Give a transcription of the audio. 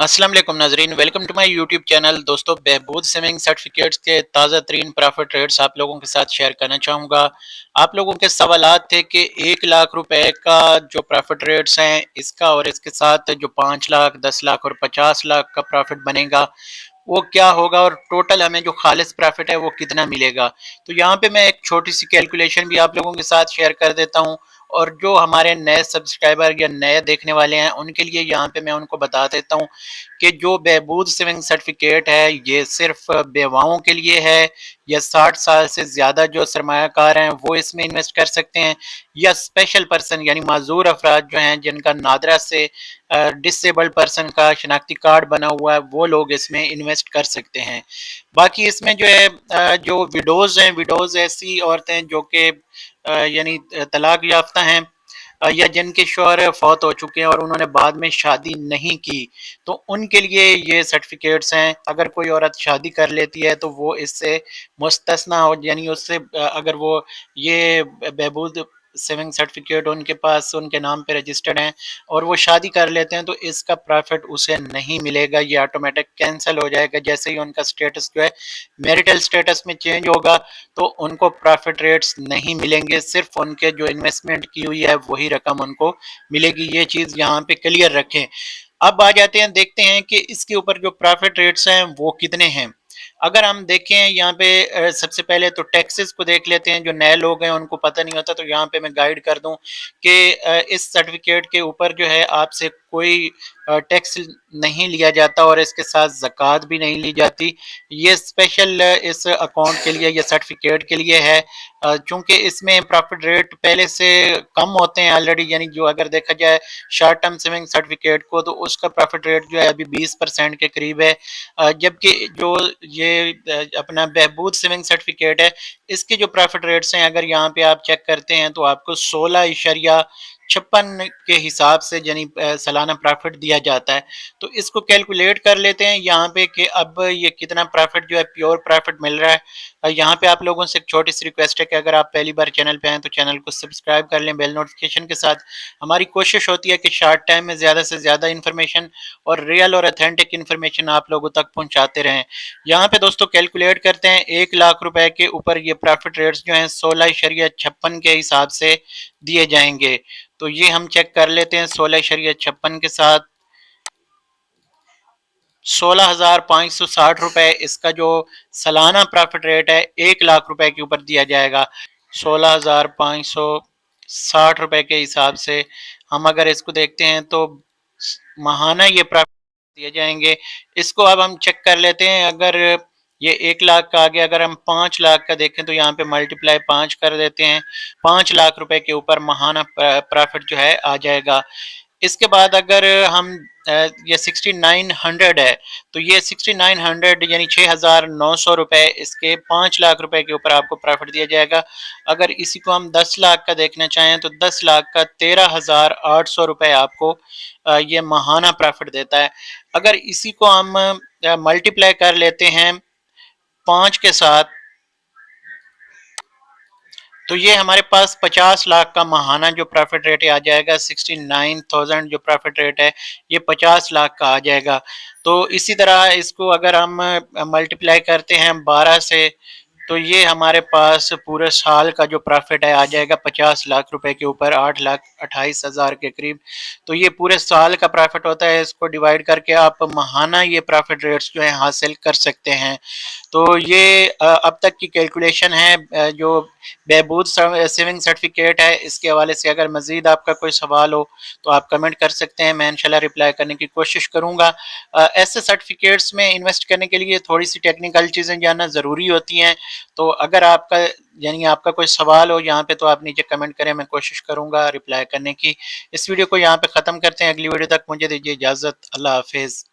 अस्सलाम वालेकुम नाजरीन, welcome to my YouTube channel. दोस्तों, बहबूद सेविंग सर्टिफिकेट्स के ताज़ा तरीन प्रॉफिट रेट्स आप लोगों के साथ शेयर करना चाहूँगा। आप लोगों के सवालात थे कि 1 लाख रुपए का जो प्रॉफिट रेट्स हैं इसका, और इसके साथ जो 5 लाख, 10 लाख और 50 लाख का प्रॉफिट बनेगा वो क्या होगा, और टोटल हमें जो खालिस प्रॉफिट है वो कितना मिलेगा। तो यहाँ पे मैं एक छोटी सी कैलकुलेशन भी आप लोगों के साथ शेयर कर देता हूँ, और जो हमारे नए सब्सक्राइबर या नए देखने वाले हैं उनके लिए यहाँ पे मैं उनको बता देता हूँ कि जो बहबूद सेविंग सर्टिफिकेट है ये सिर्फ बेवाओं के लिए है, या 60 साल से ज़्यादा जो सरमायाकार हैं वो इसमें इन्वेस्ट कर सकते हैं, या स्पेशल पर्सन यानी माजूर अफराद जो हैं जिनका नादरा से डिसेबल्ड पर्सन का शनाख्ती कार्ड बना हुआ है वो लोग इसमें इन्वेस्ट कर सकते हैं। बाकी इसमें जो है जो विडोज़ हैं, विडोज़ ऐसी औरतें जो कि यानी तलाक याफ्ता हैं, या जिनके शौहर फौत हो चुके हैं और उन्होंने बाद में शादी नहीं की, तो उनके लिए ये सर्टिफिकेट्स हैं। अगर कोई औरत शादी कर लेती है तो वो इससे मुस्तस्ना हो, यानी उससे अगर वो ये बहबूद सेविंग सर्टिफिकेट उनके पास उनके नाम पे रजिस्टर्ड हैं और वो शादी कर लेते हैं तो इसका प्रॉफिट उसे नहीं मिलेगा, ये ऑटोमेटिक कैंसिल हो जाएगा। जैसे ही उनका स्टेटस जो है मैरिटल स्टेटस में चेंज होगा तो उनको प्रॉफिट रेट्स नहीं मिलेंगे, सिर्फ उनके जो इन्वेस्टमेंट की हुई है वही रकम उनको मिलेगी। ये चीज़ यहाँ पे क्लियर रखें। अब आ जाते हैं, देखते हैं कि इसके ऊपर जो प्रॉफिट रेट्स हैं वो कितने हैं। अगर हम देखें यहाँ पे सबसे पहले तो टैक्सेस को देख लेते हैं। जो नए लोग हैं उनको पता नहीं होता, तो यहाँ पे मैं गाइड कर दूं कि इस सर्टिफिकेट के ऊपर जो है आपसे कोई टैक्स नहीं लिया जाता और इसके साथ ज़कात भी नहीं ली जाती। ये स्पेशल इस अकाउंट के लिए, ये सर्टिफिकेट के लिए है, चूँकि इसमें प्रॉफिट रेट पहले से कम होते हैं ऑलरेडी। यानी जो अगर देखा जाए शॉर्ट टर्म सेविंग सर्टिफिकेट को, तो उसका प्रॉफिट रेट जो है अभी 20% के करीब है, जबकि जो ये अपना बहबूद सेविंग सर्टिफिकेट है इसके जो प्रॉफिट रेट्स हैं अगर यहाँ पे आप चेक करते हैं तो आपको 16.56 के हिसाब से यानी सालाना प्रॉफिट दिया जाता है। तो इसको कैलकुलेट कर लेते हैं यहाँ पे कि अब ये कितना प्रॉफिट जो है प्योर प्रॉफिट मिल रहा है। यहाँ पे आप लोगों से एक छोटी सी रिक्वेस्ट है कि अगर आप पहली बार चैनल पे आए तो चैनल को सब्सक्राइब कर लें बेल नोटिफिकेशन के साथ। हमारी कोशिश होती है कि शॉर्ट टाइम में ज़्यादा से ज़्यादा इन्फॉर्मेशन और रियल और अथेंटिक इन्फॉर्मेशन आप लोगों तक पहुँचाते रहें। यहाँ पे दोस्तों कैलकुलेट करते हैं 1 लाख रुपए के ऊपर ये प्रॉफिट रेट्स जो हैं 16.56 के हिसाब से दिए जाएंगे। तो ये हम चेक कर लेते हैं 16.56 के साथ 16,560 रुपए इसका जो सालाना प्रॉफिट रेट है 1 लाख रुपए के ऊपर दिया जाएगा। 16,560 रुपए के हिसाब से हम अगर इसको देखते हैं तो माहाना ये प्रॉफिट दिए जाएंगे। इसको अब हम चेक कर लेते हैं। अगर ये 1 लाख का आ गया, अगर हम 5 लाख का देखें तो यहाँ पे मल्टीप्लाई 5 कर देते हैं, 5 लाख रुपए के ऊपर माहाना प्रॉफिट जो है आ जाएगा। इसके बाद अगर हम ये 6900 है तो ये 6900 यानी 6,900 रुपए इसके 5 लाख रुपए के ऊपर आपको प्रॉफिट दिया जाएगा। अगर इसी को हम 10 लाख का देखना चाहें तो 10 लाख का 13,800 रुपए आपको ये माहाना प्रॉफिट देता है। अगर इसी को हम मल्टीप्लाई कर लेते हैं 5 के साथ तो ये हमारे पास 50 लाख का माहाना जो प्रॉफिट रेट आ जाएगा। 69,000 जो प्रॉफिट रेट है ये 50 लाख का आ जाएगा। तो इसी तरह इसको अगर हम मल्टीप्लाई करते हैं 12 से तो ये हमारे पास पूरे साल का जो प्रॉफिट है आ जाएगा 50 लाख रुपए के ऊपर 8,28,000 के करीब। तो ये पूरे साल का प्रॉफिट होता है। इसको डिवाइड करके आप माहाना ये प्रॉफिट रेट्स जो है हासिल कर सकते हैं। तो ये अब तक की कैलकुलेशन है जो बहबूद सेविंग सर्टिफिकेट है इसके हवाले से। अगर मज़ीद आपका कोई सवाल हो तो आप कमेंट कर सकते हैं, मैं इंशाल्लाह रिप्लाई करने की कोशिश करूँगा। ऐसे सर्टिफिकेट्स में इन्वेस्ट करने के लिए थोड़ी सी टेक्निकल चीज़ें जानना ज़रूरी होती हैं। तो अगर आपका यानी आपका कोई सवाल हो यहाँ पे तो आप नीचे कमेंट करें, मैं कोशिश करूँगा रिप्लाई करने की। इस वीडियो को यहाँ पे ख़त्म करते हैं, अगली वीडियो तक मुझे दीजिए इजाज़त। अल्लाह हाफिज़।